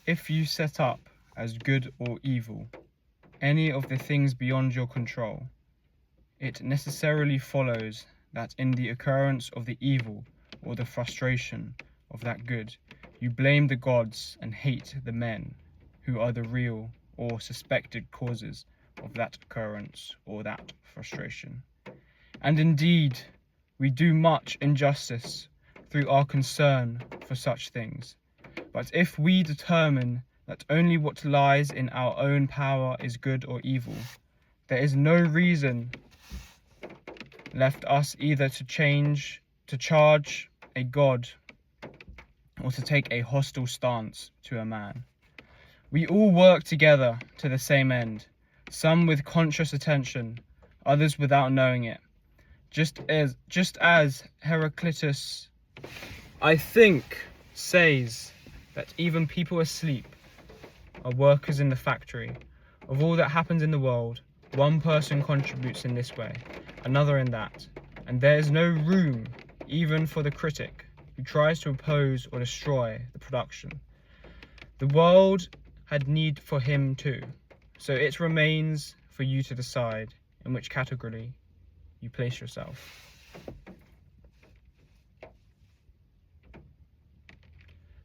If you set up as good or evil any of the things beyond your control, it necessarily follows that in the occurrence of the evil or the frustration of that good, you blame the gods and hate the men who are the real or suspected causes of that occurrence or that frustration. And indeed, we do much injustice through our concern for such things. But if we determine that only what lies in our own power is good or evil, there is no reason left us either to charge a god or to take a hostile stance to a man. We all work together to the same end, some with conscious attention, others without knowing it. Just as Heraclitus, I think, says that even people asleep are workers in the factory. Of all that happens in the world, one person contributes in this way, another in that, and there is no room even for the critic who tries to oppose or destroy the production. The world had need for him too, so it remains for you to decide in which category you place yourself.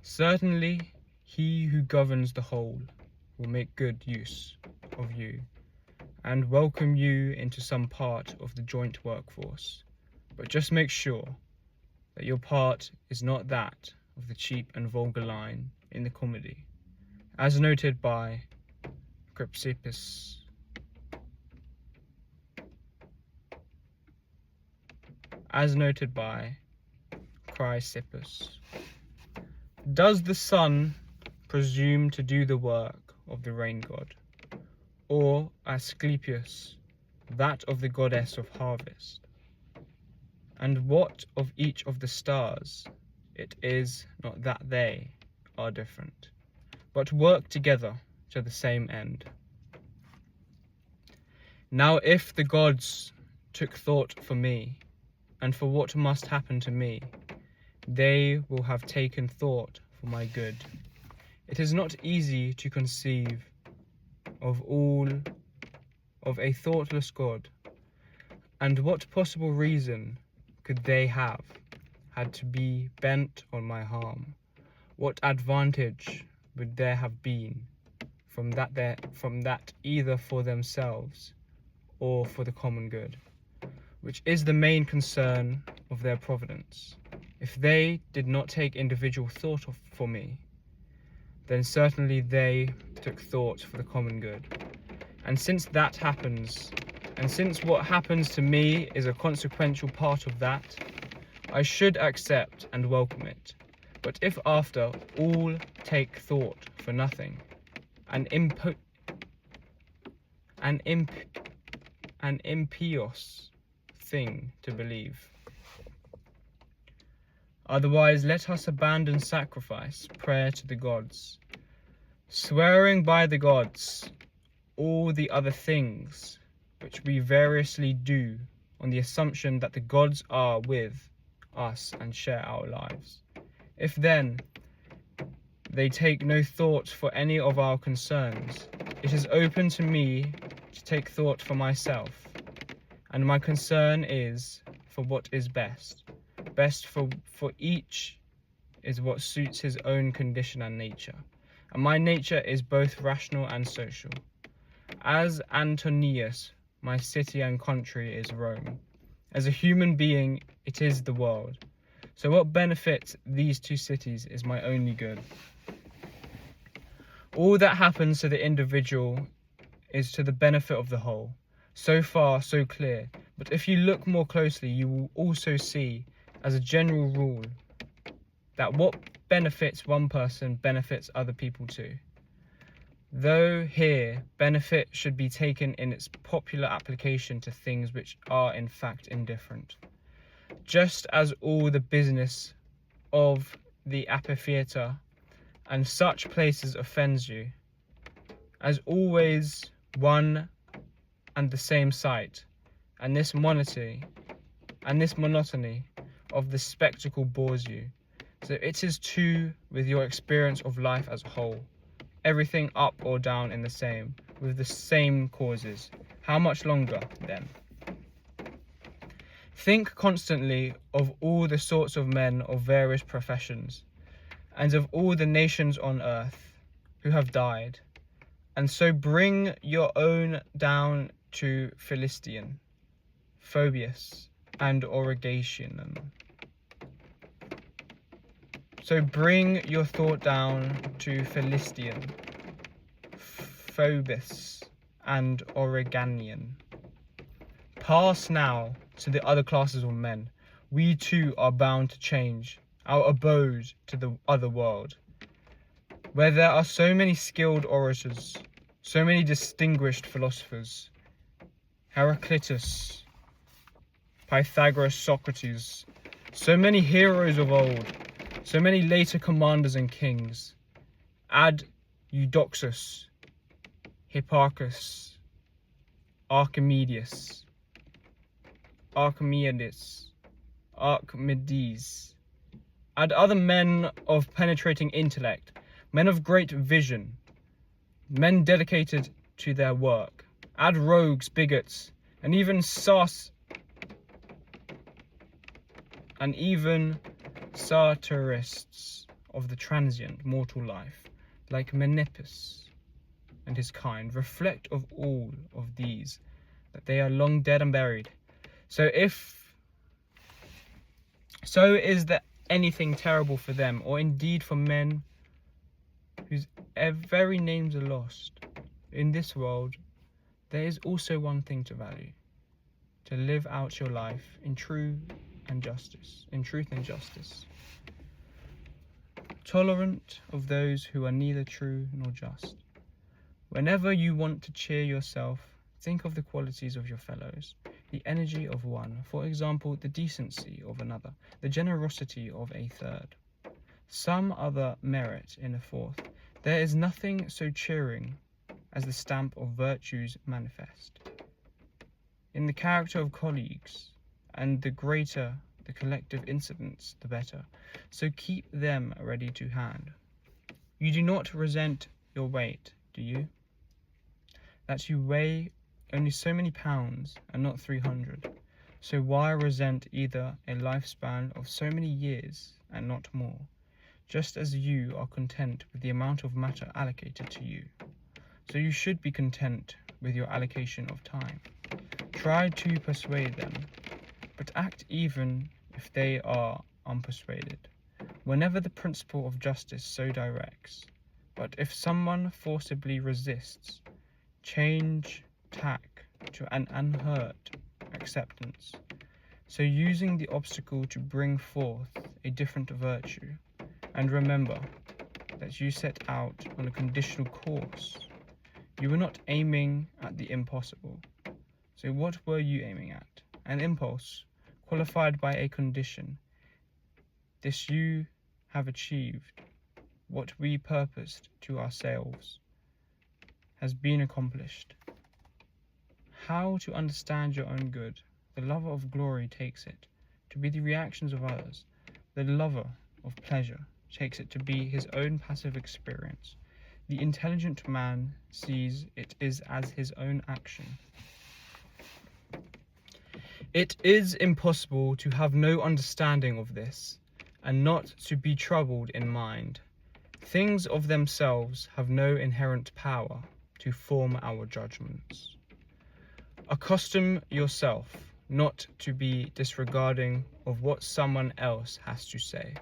Certainly, he who governs the whole will make good use of you and welcome you into some part of the joint workforce, but just make sure that your part is not that of the cheap and vulgar line in the comedy, as noted by Chrysippus. Does the sun presume to do the work of the rain god, or Asclepius that of the goddess of harvest? And what of each of the stars? It is not that they are different, but work together to the same end. Now if the gods took thought for me, and for what must happen to me, they will have taken thought for my good. It is not easy to conceive of a thoughtless God, and what possible reason could they have had to be bent on my harm? What advantage would there have been from that either for themselves or for the common good, which is the main concern of their providence? If they did not take individual thought for me, then certainly they took thought for the common good. And since that happens, and since what happens to me is a consequential part of that, I should accept and welcome it. But if after all take thought for nothing, an impious thing to believe. Otherwise, let us abandon sacrifice, prayer to the gods, swearing by the gods all the other things which we variously do on the assumption that the gods are with us and share our lives. If then they take no thought for any of our concerns, it is open to me to take thought for myself, and my concern is for what is best. Best for each is what suits his own condition and nature, and my nature is both rational and social. As Antonius, my city and country is Rome. As a human being, it is the world. So what benefits these two cities is my only good. All that happens to the individual is to the benefit of the whole. So far, so clear. But if you look more closely, you will also see, as a general rule, that what benefits one person benefits other people too. Though here, benefit should be taken in its popular application to things which are in fact indifferent. Just as all the business of the amphitheatre and such places offends you, as always one and the same sight, and this monotony of the spectacle bores you, so it is too with your experience of life as a whole. everything up or down in the same, with the same causes. How much longer, then? Think constantly of all the sorts of men of various professions, and of all the nations on earth who have died, and so bring your own down to Philistine, Phoebus, and Origatian. So bring your thought down to Philistine, Phoebus, and Origanian. Pass now to the other classes of men. We too are bound to change our abode to the other world, where there are so many skilled orators, so many distinguished philosophers, Heraclitus, Pythagoras, Socrates, so many heroes of old, so many later commanders and kings. Add Eudoxus, Hipparchus, Archimedes, add other men of penetrating intellect, men of great vision, men dedicated to their work. Add rogues, bigots, and even satirists of the transient mortal life, like Menippus and his kind. Reflect of all of these, that they are long dead and buried. So is there anything terrible for them, or indeed for men whose very names are lost? In this world, there is also one thing to value: to live out your life in truth and justice, tolerant of those who are neither true nor just. Whenever you want to cheer yourself, think of the qualities of your fellows, the energy of one, for example, the decency of another, the generosity of a third, some other merit in a fourth. There is nothing so cheering as the stamp of virtues manifest in the character of colleagues, and the greater the collective incidents, the better. So keep them ready to hand. You do not resent your weight, do you? That you weigh only so many pounds and not 300. So why resent either a lifespan of so many years and not more, just as you are content with the amount of matter allocated to you? So you should be content with your allocation of time. Try to persuade them, but act even if they are unpersuaded, whenever the principle of justice so directs. But if someone forcibly resists, change tack to an unhurt acceptance, so using the obstacle to bring forth a different virtue. And remember that you set out on a conditional course. You were not aiming at the impossible. So what were you aiming at? An impulse, qualified by a condition. This you have achieved. What we purposed to ourselves has been accomplished. How to understand your own good? The lover of glory takes it to be the reactions of others. The lover of pleasure takes it to be his own passive experience. The intelligent man sees it is as his own action. It is impossible to have no understanding of this, and not to be troubled in mind. Things of themselves have no inherent power to form our judgments. Accustom yourself not to be disregarding of what someone else has to say.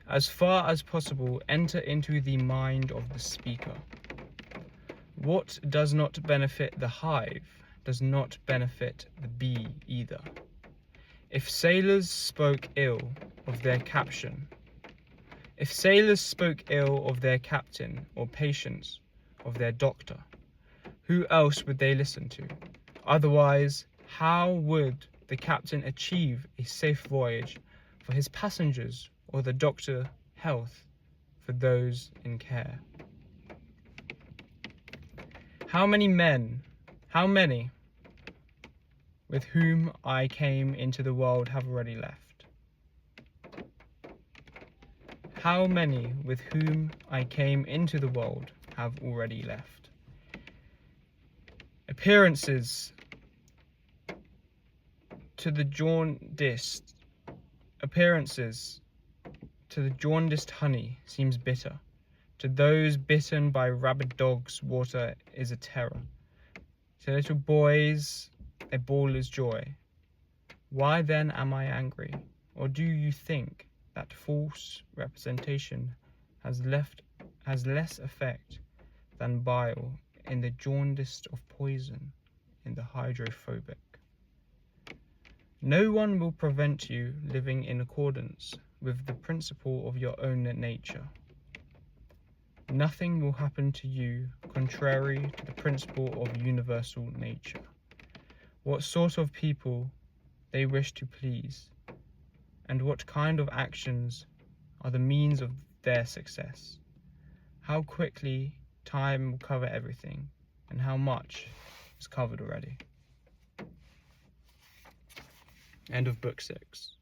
As far as possible, enter into the mind of the speaker. What does not benefit the hive does not benefit the bee either. If sailors spoke ill of their captain, or patients of their doctor, who else would they listen to? Otherwise, how would the captain achieve a safe voyage for his passengers, or the doctor health for those in care? How many with whom I came into the world have already left? How many with whom I came into the world have already left? Appearances to the jaundiced honey seems bitter. To those bitten by rabid dogs, water is a terror. To little boys, a ball is joy. Why then am I angry? Or do you think that false representation has less effect than bile in the jaundiced of poison in the hydrophobic? No one will prevent you living in accordance with the principle of your own nature. Nothing will happen to you contrary to the principle of universal nature. What sort of people they wish to please, and what kind of actions are the means of their success. How quickly time will cover everything, and how much is covered already. End of book 6.